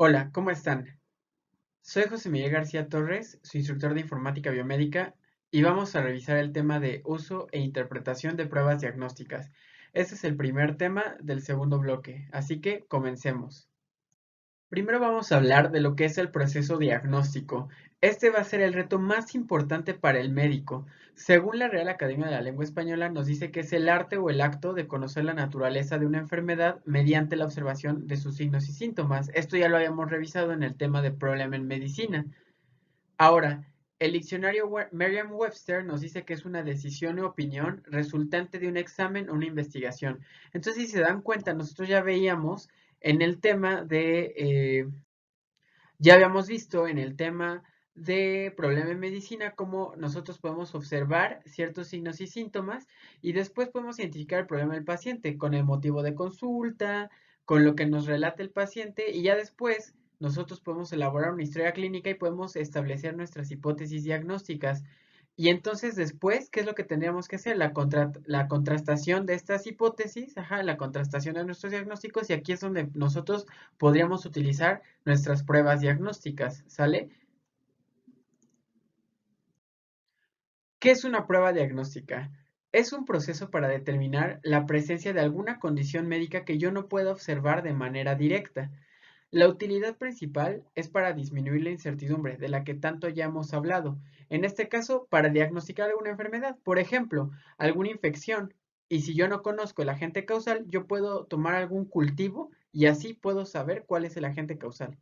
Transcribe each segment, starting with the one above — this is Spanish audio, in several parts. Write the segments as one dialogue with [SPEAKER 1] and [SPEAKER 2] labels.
[SPEAKER 1] Hola, ¿cómo están? Soy José Miguel García Torres, su instructor de informática biomédica, y vamos a revisar el tema de uso e interpretación de pruebas diagnósticas. Este es el primer tema del segundo bloque, así que comencemos. Primero vamos a hablar de lo que es el proceso diagnóstico. Este va a ser el reto más importante para el médico. Según la Real Academia de la Lengua Española, nos dice que es el arte o el acto de conocer la naturaleza de una enfermedad mediante la observación de sus signos y síntomas. Esto ya lo habíamos revisado en el tema de problema en medicina. Ahora, el diccionario Merriam-Webster nos dice que es una decisión o opinión resultante de un examen o una investigación. Entonces, si se dan cuenta, nosotros ya veíamos en el tema ya habíamos visto en el tema de problema en medicina cómo nosotros podemos observar ciertos signos y síntomas y después podemos identificar el problema del paciente con el motivo de consulta, con lo que nos relata el paciente y ya después nosotros podemos elaborar una historia clínica y podemos establecer nuestras hipótesis diagnósticas. Y entonces después, ¿qué es lo que tendríamos que hacer? La contrastación de estas hipótesis, ajá, la contrastación de nuestros diagnósticos y aquí es donde nosotros podríamos utilizar nuestras pruebas diagnósticas, ¿sale? ¿Qué es una prueba diagnóstica? Es un proceso para determinar la presencia de alguna condición médica que yo no pueda observar de manera directa. La utilidad principal es para disminuir la incertidumbre de la que tanto ya hemos hablado. En este caso, para diagnosticar alguna enfermedad, por ejemplo, alguna infección. Y si yo no conozco el agente causal, yo puedo tomar algún cultivo y así puedo saber cuál es el agente causal.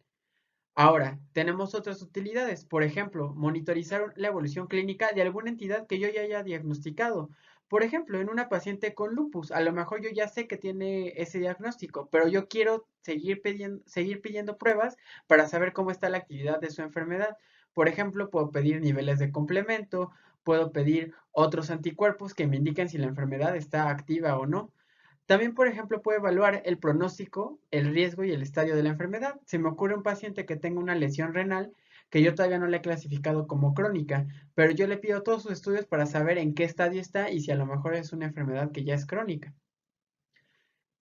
[SPEAKER 1] Ahora, tenemos otras utilidades, por ejemplo, monitorizar la evolución clínica de alguna entidad que yo ya haya diagnosticado. Por ejemplo, en una paciente con lupus, a lo mejor yo ya sé que tiene ese diagnóstico, pero yo quiero seguir pidiendo pruebas para saber cómo está la actividad de su enfermedad. Por ejemplo, puedo pedir niveles de complemento, puedo pedir otros anticuerpos que me indiquen si la enfermedad está activa o no. También, por ejemplo, puede evaluar el pronóstico, el riesgo y el estadio de la enfermedad. Se me ocurre un paciente que tenga una lesión renal que yo todavía no le he clasificado como crónica, pero yo le pido todos sus estudios para saber en qué estadio está y si a lo mejor es una enfermedad que ya es crónica.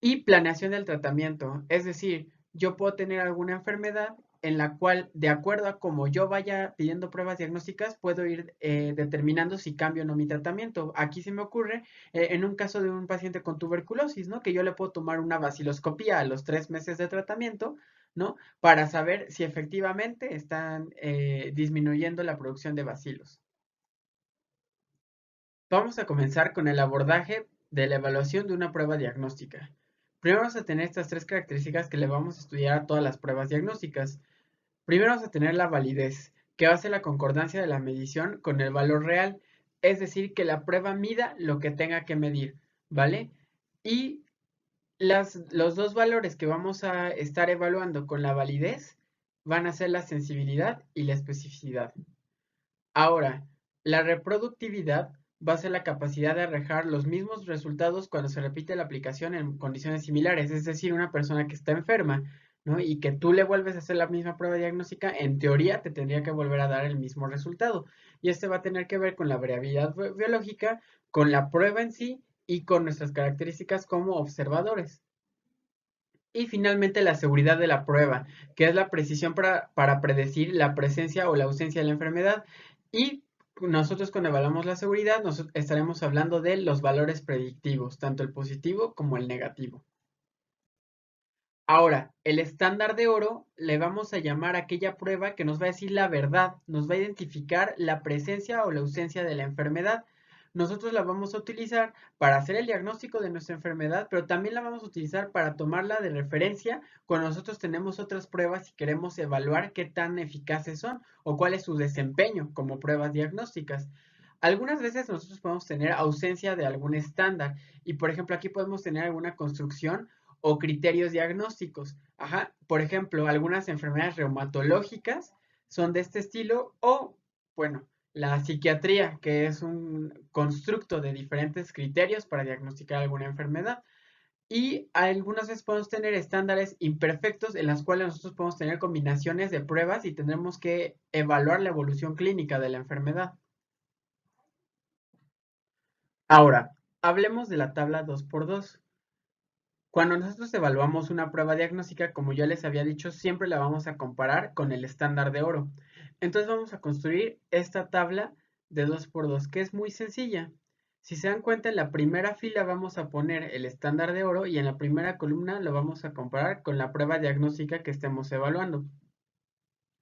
[SPEAKER 1] Y planeación del tratamiento, es decir, yo puedo tener alguna enfermedad en la cual, de acuerdo a cómo yo vaya pidiendo pruebas diagnósticas, puedo ir determinando si cambio o no mi tratamiento. Aquí se me ocurre en un caso de un paciente con tuberculosis, ¿no? Que yo le puedo tomar una vaciloscopía a los 3 meses de tratamiento, ¿no? Para saber si efectivamente están disminuyendo la producción de bacilos. Vamos a comenzar con el abordaje de la evaluación de una prueba diagnóstica. Primero vamos a tener estas tres características que le vamos a estudiar a todas las pruebas diagnósticas. Primero vamos a tener la validez, que va a ser la concordancia de la medición con el valor real, es decir, que la prueba mida lo que tenga que medir, ¿vale? Y los dos valores que vamos a estar evaluando con la validez van a ser la sensibilidad y la especificidad. Ahora, la reproductividad va a ser la capacidad de arrojar los mismos resultados cuando se repite la aplicación en condiciones similares, es decir, una persona que está enferma, ¿no? Y que tú le vuelves a hacer la misma prueba diagnóstica, en teoría te tendría que volver a dar el mismo resultado. Y este va a tener que ver con la variabilidad biológica, con la prueba en sí y con nuestras características como observadores. Y finalmente la seguridad de la prueba, que es la precisión para predecir la presencia o la ausencia de la enfermedad. Y nosotros cuando evaluamos la seguridad, nos estaremos hablando de los valores predictivos, tanto el positivo como el negativo. Ahora, el estándar de oro le vamos a llamar a aquella prueba que nos va a decir la verdad, nos va a identificar la presencia o la ausencia de la enfermedad. Nosotros la vamos a utilizar para hacer el diagnóstico de nuestra enfermedad, pero también la vamos a utilizar para tomarla de referencia cuando nosotros tenemos otras pruebas y queremos evaluar qué tan eficaces son o cuál es su desempeño como pruebas diagnósticas. Algunas veces nosotros podemos tener ausencia de algún estándar y, por ejemplo, aquí podemos tener alguna construcción o criterios diagnósticos. Ajá, por ejemplo, algunas enfermedades reumatológicas son de este estilo o, bueno, la psiquiatría, que es un constructo de diferentes criterios para diagnosticar alguna enfermedad. Y algunas veces podemos tener estándares imperfectos en las cuales nosotros podemos tener combinaciones de pruebas y tendremos que evaluar la evolución clínica de la enfermedad. Ahora, hablemos de la tabla 2x2. Cuando nosotros evaluamos una prueba diagnóstica, como ya les había dicho, siempre la vamos a comparar con el estándar de oro. Entonces vamos a construir esta tabla de 2 por 2, que es muy sencilla. Si se dan cuenta, en la primera fila vamos a poner el estándar de oro y en la primera columna lo vamos a comparar con la prueba diagnóstica que estemos evaluando.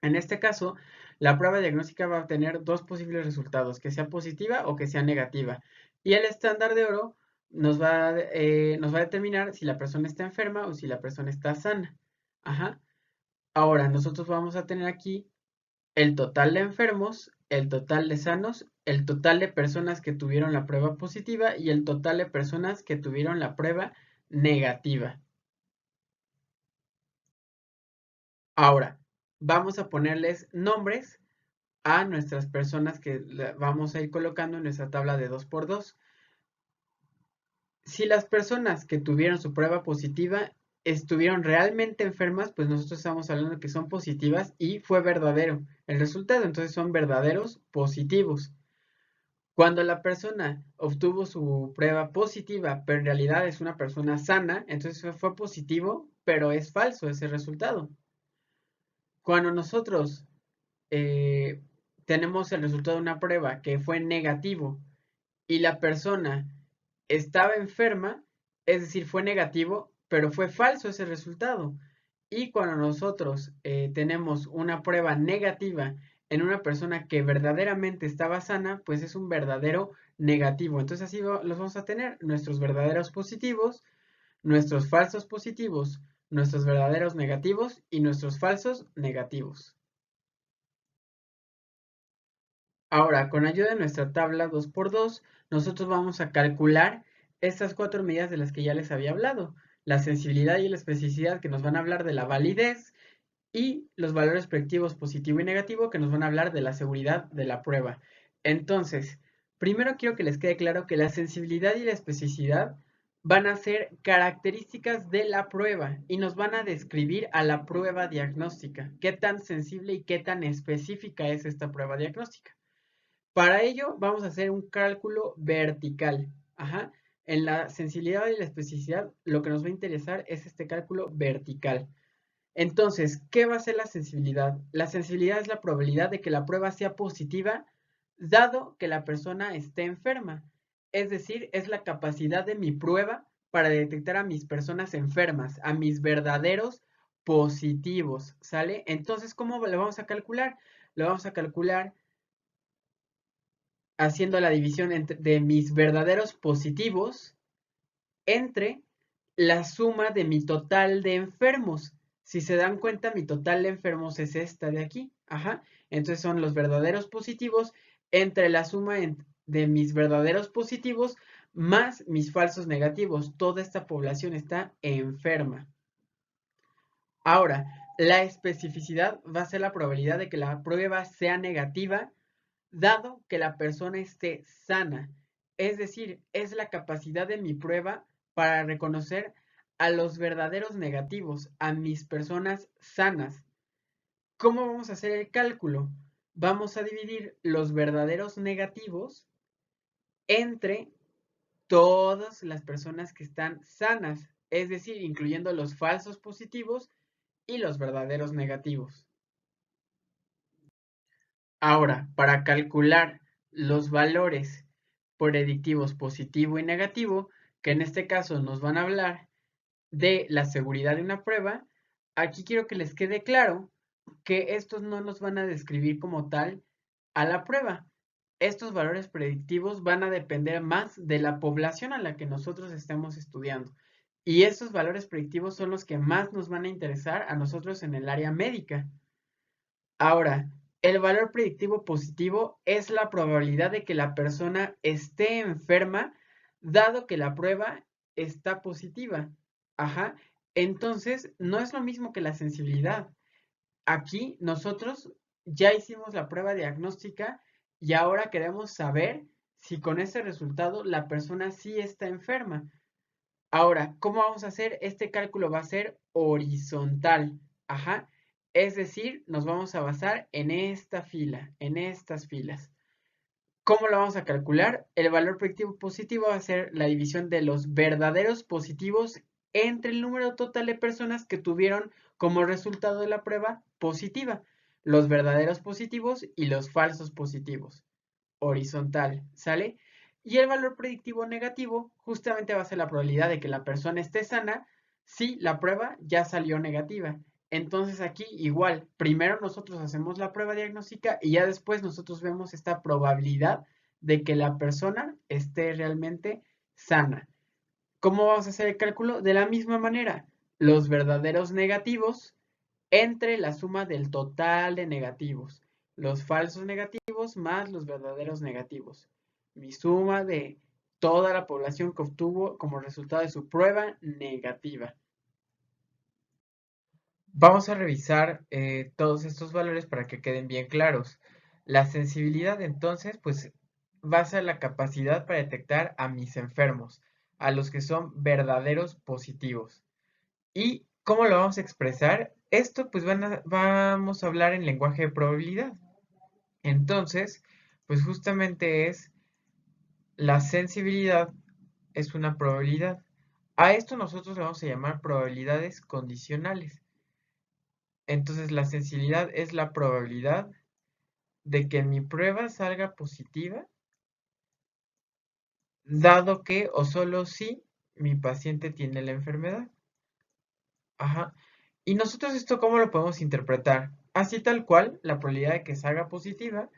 [SPEAKER 1] En este caso, la prueba diagnóstica va a tener dos posibles resultados, que sea positiva o que sea negativa. Y el estándar de oro nos va a determinar si la persona está enferma o si la persona está sana. Ajá. Ahora, nosotros vamos a tener aquí el total de enfermos, el total de sanos, el total de personas que tuvieron la prueba positiva y el total de personas que tuvieron la prueba negativa. Ahora, vamos a ponerles nombres a nuestras personas que vamos a ir colocando en nuestra tabla de 2 por 2. Si las personas que tuvieron su prueba positiva estuvieron realmente enfermas, pues nosotros estamos hablando que son positivas y fue verdadero el resultado, entonces son verdaderos positivos. Cuando la persona obtuvo su prueba positiva, pero en realidad es una persona sana, entonces fue positivo, pero es falso ese resultado. Cuando nosotros eh, tenemos el resultado de una prueba que fue negativo y la persona estaba enferma, es decir, fue negativo, pero fue falso ese resultado. Y cuando nosotros tenemos una prueba negativa en una persona que verdaderamente estaba sana, pues es un verdadero negativo. Entonces así los vamos a tener, nuestros verdaderos positivos, nuestros falsos positivos, nuestros verdaderos negativos y nuestros falsos negativos. Ahora, con ayuda de nuestra tabla 2 por 2, nosotros vamos a calcular estas cuatro medidas de las que ya les había hablado. La sensibilidad y la especificidad, que nos van a hablar de la validez, y los valores predictivos positivo y negativo, que nos van a hablar de la seguridad de la prueba. Entonces, primero quiero que les quede claro que la sensibilidad y la especificidad van a ser características de la prueba y nos van a describir a la prueba diagnóstica, qué tan sensible y qué tan específica es esta prueba diagnóstica. Para ello vamos a hacer un cálculo vertical. Ajá. En la sensibilidad y la especificidad lo que nos va a interesar es este cálculo vertical. Entonces, ¿qué va a ser la sensibilidad? La sensibilidad es la probabilidad de que la prueba sea positiva dado que la persona esté enferma. Es decir, es la capacidad de mi prueba para detectar a mis personas enfermas, a mis verdaderos positivos, ¿sale? Entonces, ¿cómo lo vamos a calcular? Lo vamos a calcular haciendo la división de mis verdaderos positivos entre la suma de mi total de enfermos. Si se dan cuenta, mi total de enfermos es esta de aquí. Ajá. Entonces son los verdaderos positivos entre la suma de mis verdaderos positivos más mis falsos negativos. Toda esta población está enferma. Ahora, la especificidad va a ser la probabilidad de que la prueba sea negativa dado que la persona esté sana. Es decir, es la capacidad de mi prueba para reconocer a los verdaderos negativos, a mis personas sanas. ¿Cómo vamos a hacer el cálculo? Vamos a dividir los verdaderos negativos entre todas las personas que están sanas, es decir, incluyendo los falsos positivos y los verdaderos negativos. Ahora, para calcular los valores predictivos positivo y negativo, que en este caso nos van a hablar de la seguridad de una prueba, aquí quiero que les quede claro que estos no nos van a describir como tal a la prueba. Estos valores predictivos van a depender más de la población a la que nosotros estemos estudiando. Y estos valores predictivos son los que más nos van a interesar a nosotros en el área médica. Ahora, el valor predictivo positivo es la probabilidad de que la persona esté enferma, dado que la prueba está positiva. Ajá. Entonces, no es lo mismo que la sensibilidad. Aquí nosotros ya hicimos la prueba diagnóstica y ahora queremos saber si con ese resultado la persona sí está enferma. Ahora, ¿cómo vamos a hacer? Este cálculo va a ser horizontal. Ajá. Es decir, nos vamos a basar en esta fila, en estas filas. ¿Cómo lo vamos a calcular? El valor predictivo positivo va a ser la división de los verdaderos positivos entre el número total de personas que tuvieron como resultado de la prueba positiva, los verdaderos positivos y los falsos positivos. Horizontal, ¿sale? Y el valor predictivo negativo justamente va a ser la probabilidad de que la persona esté sana si la prueba ya salió negativa. Entonces aquí igual, primero nosotros hacemos la prueba diagnóstica y ya después nosotros vemos esta probabilidad de que la persona esté realmente sana. ¿Cómo vamos a hacer el cálculo? De la misma manera, los verdaderos negativos entre la suma del total de negativos, los falsos negativos más los verdaderos negativos. Mi suma de toda la población que obtuvo como resultado de su prueba negativa. Vamos a revisar todos estos valores para que queden bien claros. La sensibilidad entonces, pues va a ser la capacidad para detectar a mis enfermos, a los que son verdaderos positivos. ¿Y cómo lo vamos a expresar? Esto pues vamos a hablar en lenguaje de probabilidad. Entonces, pues justamente es la sensibilidad es una probabilidad. A esto nosotros le vamos a llamar probabilidades condicionales. Entonces, la sensibilidad es la probabilidad de que mi prueba salga positiva, dado que o solo si mi paciente tiene la enfermedad. Ajá. Y nosotros esto, ¿cómo lo podemos interpretar? Así tal cual, la probabilidad de que salga positiva.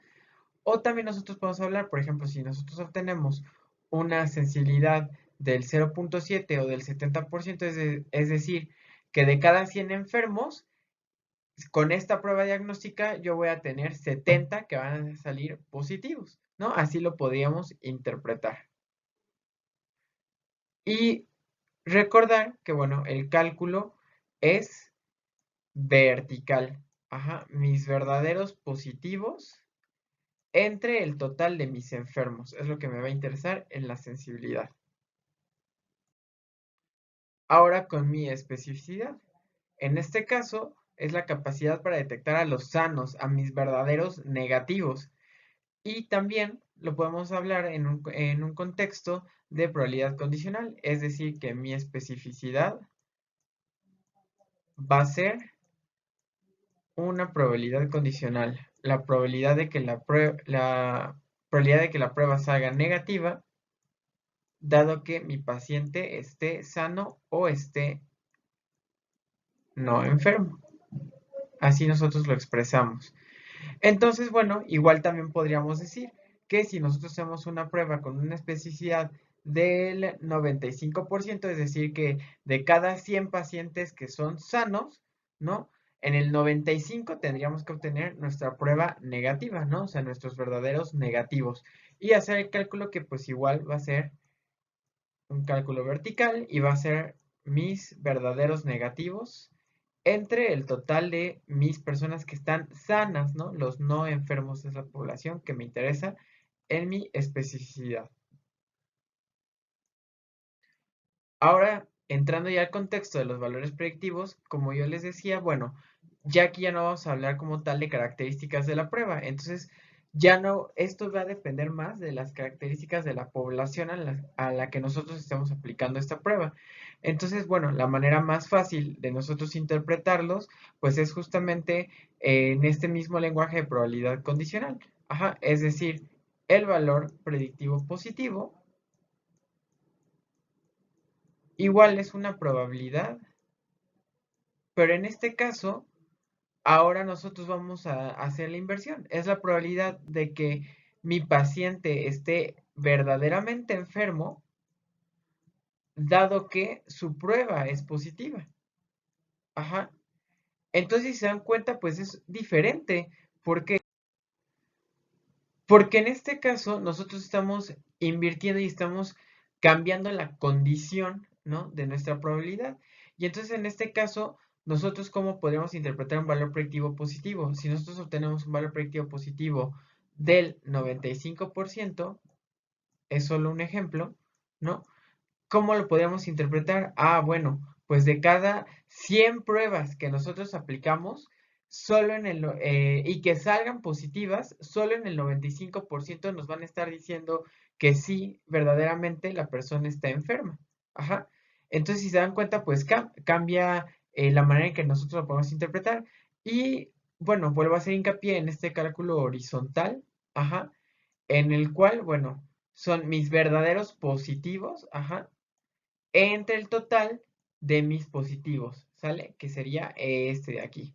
[SPEAKER 1] O también nosotros podemos hablar, por ejemplo, si nosotros obtenemos una sensibilidad del 0.7 o del 70%, es decir, que de cada 100 enfermos, con esta prueba diagnóstica yo voy a tener 70 que van a salir positivos, ¿no? Así lo podríamos interpretar. Y recordar que, bueno, el cálculo es vertical. Ajá, mis verdaderos positivos entre el total de mis enfermos. Es lo que me va a interesar en la sensibilidad. Ahora con mi especificidad. En este caso, es la capacidad para detectar a los sanos, a mis verdaderos negativos. Y también lo podemos hablar en un contexto de probabilidad condicional, es decir, que mi especificidad va a ser una probabilidad condicional. La probabilidad de que la probabilidad de que la prueba salga negativa, dado que mi paciente esté sano o esté no enfermo. Así nosotros lo expresamos. Entonces, bueno, igual también podríamos decir que si nosotros hacemos una prueba con una especificidad del 95%, es decir, que de cada 100 pacientes que son sanos, ¿no? En el 95 tendríamos que obtener nuestra prueba negativa, ¿no? O sea, nuestros verdaderos negativos. Y hacer el cálculo que pues igual va a ser un cálculo vertical y va a ser mis verdaderos negativos entre el total de mis personas que están sanas, ¿no? Los no enfermos es la población que me interesa en mi especificidad. Ahora, entrando ya al contexto de los valores predictivos, como yo les decía, bueno, ya aquí ya no vamos a hablar como tal de características de la prueba. Entonces, ya no, esto va a depender más de las características de la población a la que nosotros estamos aplicando esta prueba. Entonces, bueno, la manera más fácil de nosotros interpretarlos, pues es justamente en este mismo lenguaje de probabilidad condicional. Ajá, es decir, el valor predictivo positivo igual es una probabilidad, pero en este caso, ahora nosotros vamos a hacer la inversión. Es la probabilidad de que mi paciente esté verdaderamente enfermo, dado que su prueba es positiva. Ajá. Entonces, si se dan cuenta, pues es diferente. ¿Por qué? Porque en este caso nosotros estamos invirtiendo y estamos cambiando la condición, ¿no? De nuestra probabilidad. Y entonces en este caso, nosotros cómo podríamos interpretar un valor predictivo positivo. Si nosotros obtenemos un valor predictivo positivo del 95%, es solo un ejemplo, ¿no? ¿Cómo lo podríamos interpretar? Ah, bueno, pues de cada 100 pruebas que nosotros aplicamos, solo en y que salgan positivas, solo en el 95% nos van a estar diciendo que sí, verdaderamente la persona está enferma. Ajá. Entonces, si se dan cuenta, pues cambia la manera en que nosotros lo podemos interpretar. Y bueno, vuelvo a hacer hincapié en este cálculo horizontal, ajá, en el cual, bueno, son mis verdaderos positivos, ajá, entre el total de mis positivos, ¿sale? Que sería este de aquí.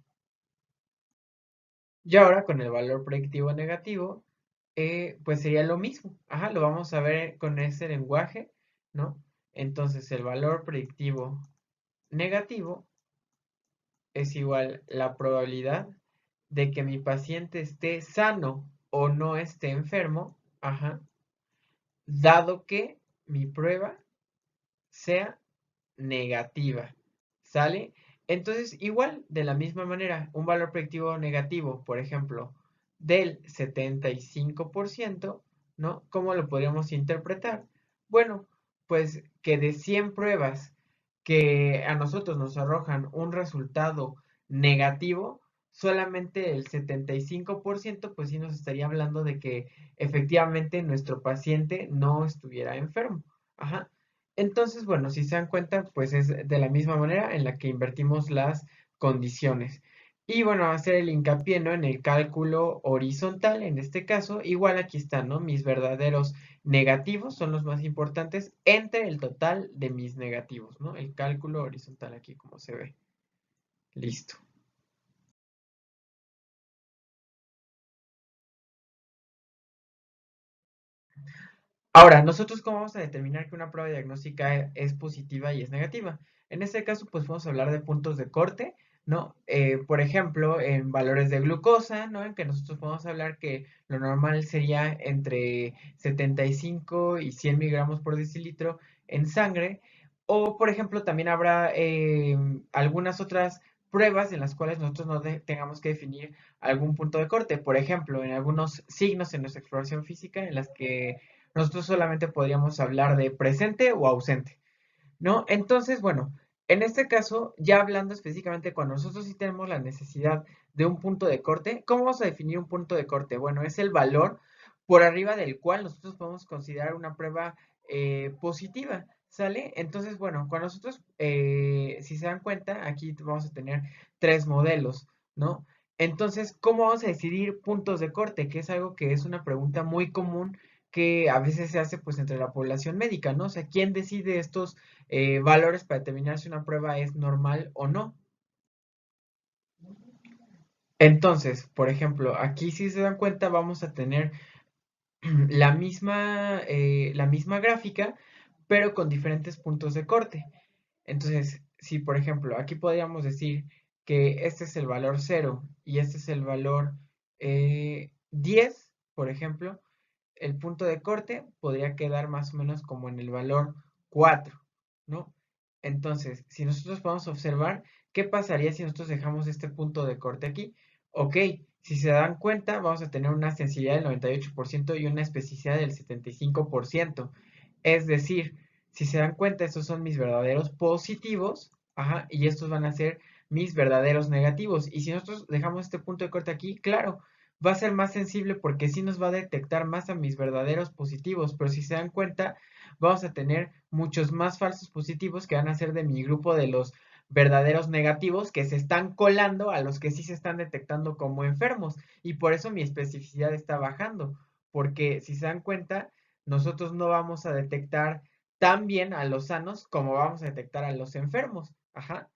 [SPEAKER 1] Y ahora con el valor predictivo negativo, pues sería lo mismo. Ajá, lo vamos a ver con ese lenguaje, ¿no? Entonces el valor predictivo negativo es igual la probabilidad de que mi paciente esté sano o no esté enfermo, ajá, dado que mi prueba sea negativa, ¿sale? Entonces, igual, de la misma manera, un valor predictivo negativo, por ejemplo, del 75%, ¿no? ¿Cómo lo podríamos interpretar? Bueno, pues que de 100 pruebas que a nosotros nos arrojan un resultado negativo, solamente el 75%, pues sí nos estaría hablando de que efectivamente nuestro paciente no estuviera enfermo. Ajá. Entonces, bueno, si se dan cuenta, pues es de la misma manera en la que invertimos las condiciones. Y bueno, hacer el hincapié, ¿no? En el cálculo horizontal, en este caso, igual aquí están, ¿no? Mis verdaderos negativos son los más importantes entre el total de mis negativos, ¿no? El cálculo horizontal aquí, como se ve. Listo. Ahora, nosotros cómo vamos a determinar que una prueba diagnóstica es positiva y es negativa. En este caso, pues podemos hablar de puntos de corte, ¿no? Por ejemplo, en valores de glucosa, ¿no? En que nosotros podemos hablar que lo normal sería entre 75 y 100 miligramos por decilitro en sangre. O, por ejemplo, también habrá algunas otras pruebas en las cuales nosotros no tengamos que definir algún punto de corte. Por ejemplo, en algunos signos en nuestra exploración física en las que nosotros solamente podríamos hablar de presente o ausente, ¿no? Entonces, bueno, en este caso, ya hablando específicamente cuando nosotros sí tenemos la necesidad de un punto de corte, ¿cómo vamos a definir un punto de corte? Bueno, es el valor por arriba del cual nosotros podemos considerar una prueba positiva, ¿sale? Entonces, bueno, cuando nosotros, si se dan cuenta, aquí vamos a tener tres modelos, ¿no? Entonces, ¿cómo vamos a decidir puntos de corte? Que es algo que es una pregunta muy común que a veces se hace pues entre la población médica, ¿no? O sea, ¿quién decide estos valores para determinar si una prueba es normal o no? Entonces, por ejemplo, aquí si se dan cuenta vamos a tener la misma gráfica, pero con diferentes puntos de corte. Entonces, si por ejemplo aquí podríamos decir que este es el valor 0 y este es el valor 10, por ejemplo, el punto de corte podría quedar más o menos como en el valor 4, ¿no? Entonces, si nosotros podemos observar, ¿qué pasaría si nosotros dejamos este punto de corte aquí? Ok, si se dan cuenta, vamos a tener una sensibilidad del 98% y una especificidad del 75%. Es decir, si se dan cuenta, estos son mis verdaderos positivos, ajá, y estos van a ser mis verdaderos negativos. Y si nosotros dejamos este punto de corte aquí, claro, va a ser más sensible porque sí nos va a detectar más a mis verdaderos positivos, pero si se dan cuenta, vamos a tener muchos más falsos positivos que van a ser de mi grupo de los verdaderos negativos que se están colando a los que sí se están detectando como enfermos y por eso mi especificidad está bajando, porque si se dan cuenta, nosotros no vamos a detectar tan bien a los sanos como vamos a detectar a los enfermos. Ajá.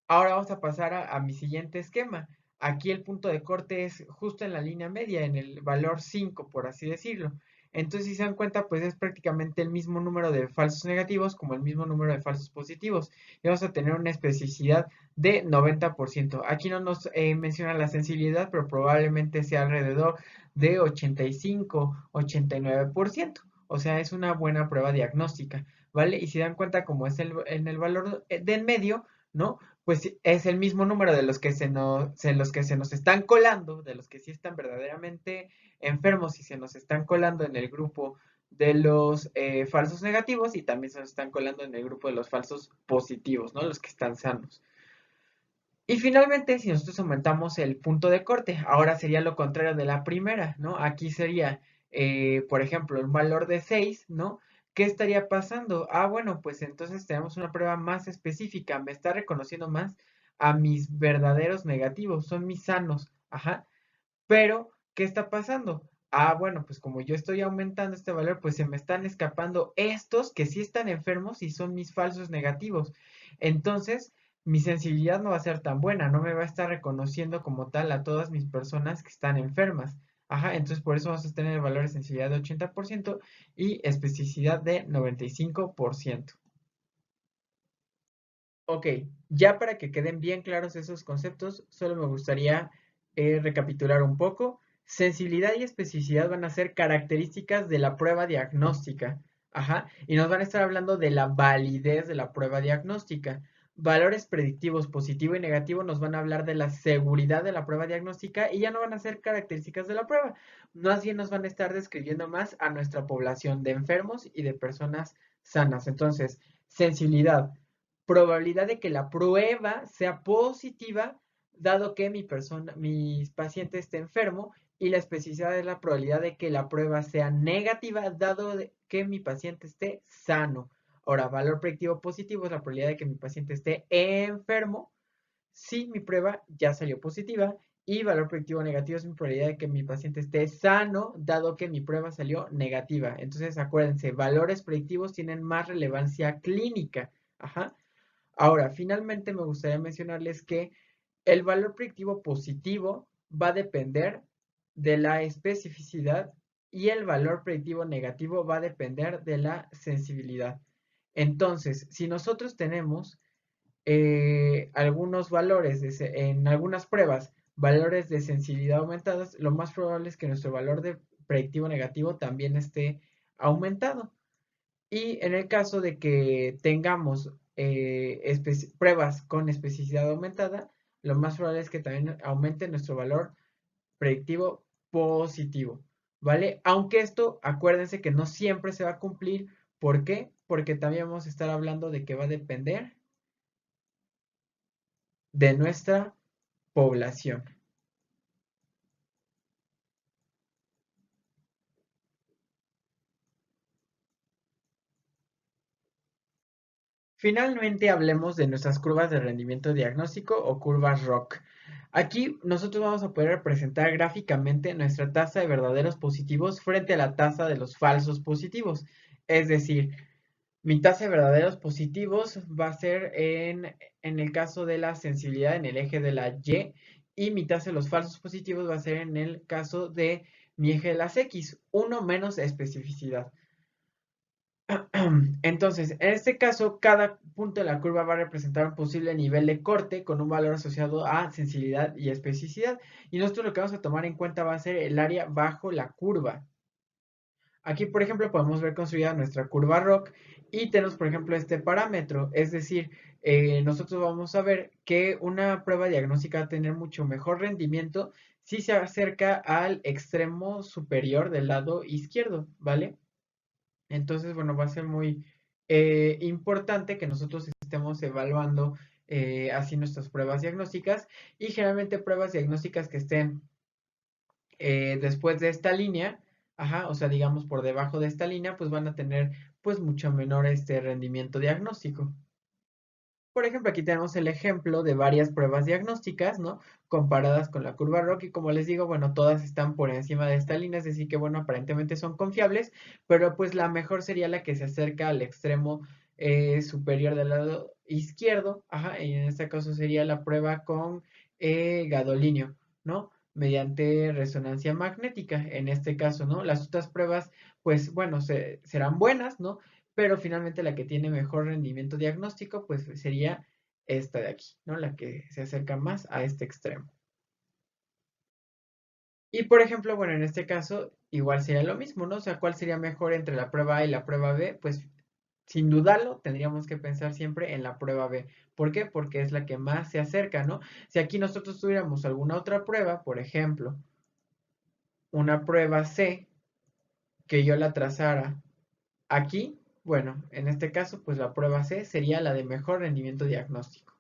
[SPEAKER 1] Ahora vamos a pasar a mi siguiente esquema. Aquí el punto de corte es justo en la línea media, en el valor 5, por así decirlo. Entonces, si se dan cuenta, pues es prácticamente el mismo número de falsos negativos como el mismo número de falsos positivos. Y vamos a tener una especificidad de 90%. Aquí no nos menciona la sensibilidad, pero probablemente sea alrededor de 85-89%. O sea, es una buena prueba diagnóstica, ¿vale? Y si dan cuenta, como es en el valor del medio, ¿no? Pues es el mismo número de los que los que se nos están colando, de los que sí están verdaderamente enfermos y se nos están colando en el grupo de los falsos negativos y también se nos están colando en el grupo de los falsos positivos, ¿no? Los que están sanos. Y finalmente, si nosotros aumentamos el punto de corte, ahora sería lo contrario de la primera, ¿no? Aquí sería, por ejemplo, un valor de 6, ¿no? ¿Qué estaría pasando? Ah, bueno, pues entonces tenemos una prueba más específica, me está reconociendo más a mis verdaderos negativos, son mis sanos, ajá. Pero, ¿qué está pasando? Ah, bueno, pues como yo estoy aumentando este valor, pues se me están escapando estos que sí están enfermos y son mis falsos negativos. Entonces, mi sensibilidad no va a ser tan buena, no me va a estar reconociendo como tal a todas mis personas que están enfermas. Ajá, entonces por eso vamos a tener el valor de sensibilidad de 80% y especificidad de 95%. Ok, ya para que queden bien claros esos conceptos, solo me gustaría recapitular un poco. Sensibilidad y especificidad van a ser características de la prueba diagnóstica. Ajá, y nos van a estar hablando de la validez de la prueba diagnóstica. Valores predictivos positivo y negativo nos van a hablar de la seguridad de la prueba diagnóstica y ya no van a ser características de la prueba. Más bien nos van a estar describiendo más a nuestra población de enfermos y de personas sanas. Entonces, sensibilidad probabilidad de que la prueba sea positiva, dado que mi paciente esté enfermo, y la especificidad es la probabilidad de que la prueba sea negativa, dado que mi paciente esté sano. Ahora, valor predictivo positivo es la probabilidad de que mi paciente esté enfermo si mi prueba ya salió positiva. Y valor predictivo negativo es mi probabilidad de que mi paciente esté sano, dado que mi prueba salió negativa. Entonces, acuérdense, valores predictivos tienen más relevancia clínica. Ajá. Ahora, finalmente me gustaría mencionarles que el valor predictivo positivo va a depender de la especificidad y el valor predictivo negativo va a depender de la sensibilidad. Entonces, si nosotros tenemos algunos valores en algunas pruebas, valores de sensibilidad aumentados, lo más probable es que nuestro valor de predictivo negativo también esté aumentado. Y en el caso de que tengamos pruebas con especificidad aumentada, lo más probable es que también aumente nuestro valor predictivo positivo, ¿vale? Aunque esto, acuérdense que no siempre se va a cumplir. ¿Por qué? Porque también vamos a estar hablando de que va a depender de nuestra población. Finalmente hablemos de nuestras curvas de rendimiento diagnóstico o curvas ROC. Aquí nosotros vamos a poder representar gráficamente nuestra tasa de verdaderos positivos frente a la tasa de los falsos positivos. Es decir, mi tasa de verdaderos positivos va a ser en el caso de la sensibilidad en el eje de la y mi tasa de los falsos positivos va a ser en el caso de mi eje de las X, uno menos especificidad. Entonces, en este caso, cada punto de la curva va a representar un posible nivel de corte con un valor asociado a sensibilidad y especificidad. Y nosotros lo que vamos a tomar en cuenta va a ser el área bajo la curva. Aquí, por ejemplo, podemos ver construida nuestra curva ROC y tenemos, por ejemplo, este parámetro. Es decir, nosotros vamos a ver que una prueba diagnóstica va a tener mucho mejor rendimiento si se acerca al extremo superior del lado izquierdo, ¿vale? Entonces, bueno, va a ser muy importante que nosotros estemos evaluando así nuestras pruebas diagnósticas y generalmente pruebas diagnósticas que estén después de esta línea, ajá, o sea, digamos por debajo de esta línea, pues van a tener pues mucho menor este rendimiento diagnóstico. Por ejemplo, aquí tenemos el ejemplo de varias pruebas diagnósticas, ¿no? Comparadas con la curva ROC y como les digo, bueno, todas están por encima de esta línea, es decir, que bueno, aparentemente son confiables, pero pues la mejor sería la que se acerca al extremo superior del lado izquierdo, ajá, y en este caso sería la prueba con gadolinio, ¿no? Mediante resonancia magnética, en este caso, ¿no? Las otras pruebas, pues bueno, serán buenas, ¿no? Pero finalmente la que tiene mejor rendimiento diagnóstico, pues sería esta de aquí, ¿no? La que se acerca más a este extremo. Y por ejemplo, bueno, en este caso, igual sería lo mismo, ¿no? O sea, ¿cuál sería mejor entre la prueba A y la prueba B? Pues sin dudarlo, tendríamos que pensar siempre en la prueba B. ¿Por qué? Porque es la que más se acerca, ¿no? Si aquí nosotros tuviéramos alguna otra prueba, por ejemplo, una prueba C, que yo la trazara aquí, bueno, en este caso, pues la prueba C sería la de mejor rendimiento diagnóstico.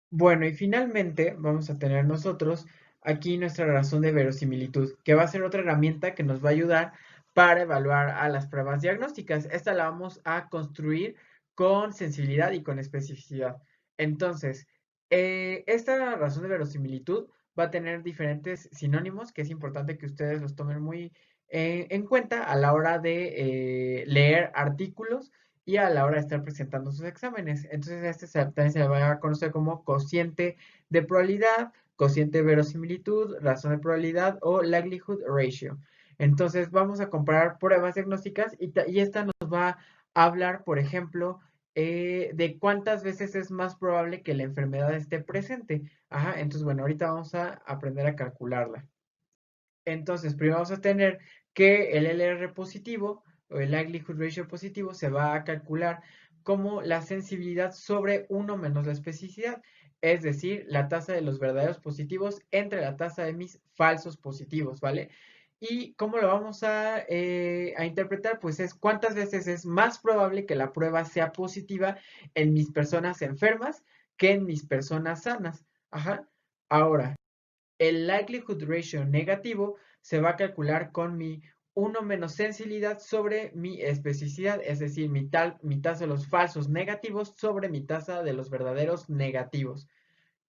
[SPEAKER 1] Bueno, y finalmente vamos a tener nosotros aquí nuestra razón de verosimilitud, que va a ser otra herramienta que nos va a ayudar para evaluar a las pruebas diagnósticas. Esta la vamos a construir con sensibilidad y con especificidad. Entonces, esta razón de verosimilitud va a tener diferentes sinónimos que es importante que ustedes los tomen muy en cuenta a la hora de leer artículos y a la hora de estar presentando sus exámenes. Entonces, también se le va a conocer como cociente de probabilidad, cociente de verosimilitud, razón de probabilidad o likelihood ratio. Entonces, vamos a comparar pruebas diagnósticas y esta nos va a hablar, por ejemplo, de cuántas veces es más probable que la enfermedad esté presente. Ajá, entonces, bueno, ahorita vamos a aprender a calcularla. Entonces, primero vamos a tener que el LR positivo o el likelihood ratio positivo se va a calcular como la sensibilidad sobre 1 menos la especificidad, es decir, la tasa de los verdaderos positivos entre la tasa de mis falsos positivos, ¿vale? ¿Y cómo lo vamos a interpretar? Pues es cuántas veces es más probable que la prueba sea positiva en mis personas enfermas que en mis personas sanas. Ajá. Ahora, el likelihood ratio negativo se va a calcular con mi 1 menos sensibilidad sobre mi especificidad, es decir, mi tasa de los falsos negativos sobre mi tasa de los verdaderos negativos.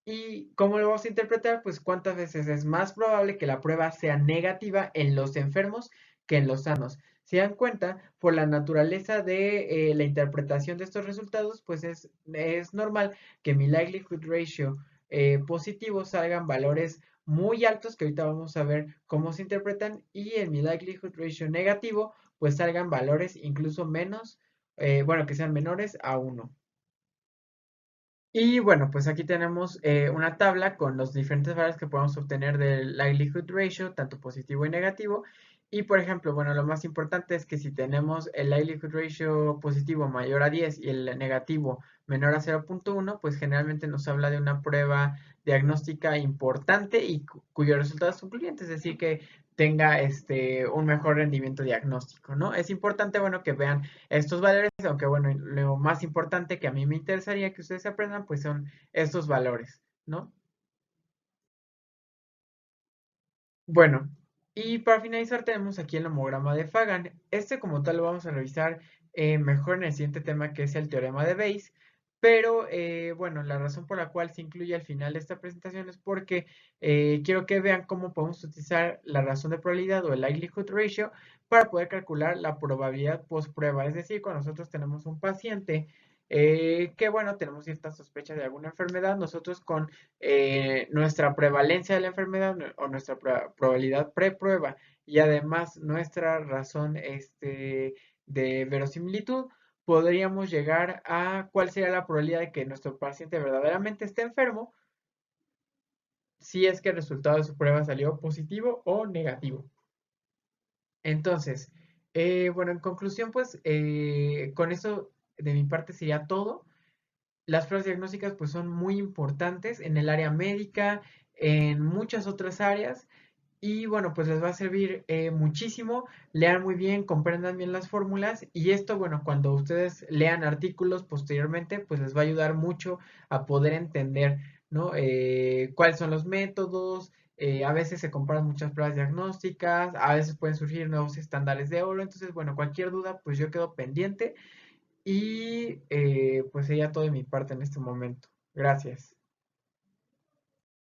[SPEAKER 1] ¿Y cómo lo vamos a interpretar? Pues cuántas veces es más probable que la prueba sea negativa en los enfermos que en los sanos. Si dan cuenta, por la naturaleza de la interpretación de estos resultados, pues es normal que mi likelihood ratio positivo salgan valores muy altos, que ahorita vamos a ver cómo se interpretan, y en mi likelihood ratio negativo, pues salgan valores incluso menos, bueno, que sean menores a 1. Y bueno, pues aquí tenemos una tabla con los diferentes valores que podemos obtener del likelihood ratio, tanto positivo y negativo. Y por ejemplo, bueno, lo más importante es que si tenemos el likelihood ratio positivo mayor a 10 y el negativo menor a 0.1, pues generalmente nos habla de una prueba diagnóstica importante y cuyos resultados son concluyentes, es decir, que tenga un mejor rendimiento diagnóstico, ¿no? Es importante, bueno, que vean estos valores, aunque bueno, lo más importante que a mí me interesaría que ustedes aprendan, pues son estos valores, ¿no? Bueno, y para finalizar tenemos aquí el homograma de Fagan. Este como tal lo vamos a revisar mejor en el siguiente tema que es el teorema de Bayes, pero bueno, la razón por la cual se incluye al final de esta presentación es porque quiero que vean cómo podemos utilizar la razón de probabilidad o el likelihood ratio para poder calcular la probabilidad post prueba. Es decir, cuando nosotros tenemos un paciente que bueno, tenemos cierta sospecha de alguna enfermedad, nosotros con nuestra prevalencia de la enfermedad o nuestra probabilidad preprueba y además nuestra razón de verosimilitud, podríamos llegar a cuál sería la probabilidad de que nuestro paciente verdaderamente esté enfermo si es que el resultado de su prueba salió positivo o negativo. Entonces, bueno, en conclusión, pues con eso de mi parte sería todo. Las pruebas diagnósticas pues son muy importantes en el área médica, en muchas otras áreas y bueno, pues les va a servir muchísimo. Lean muy bien, comprendan bien las fórmulas y esto, bueno, cuando ustedes lean artículos posteriormente, pues les va a ayudar mucho a poder entender, ¿no? Cuáles son los métodos. A veces se comparan muchas pruebas diagnósticas, a veces pueden surgir nuevos estándares de oro. Entonces, bueno, cualquier duda, pues yo quedo pendiente y pues sería todo de mi parte en este momento. Gracias.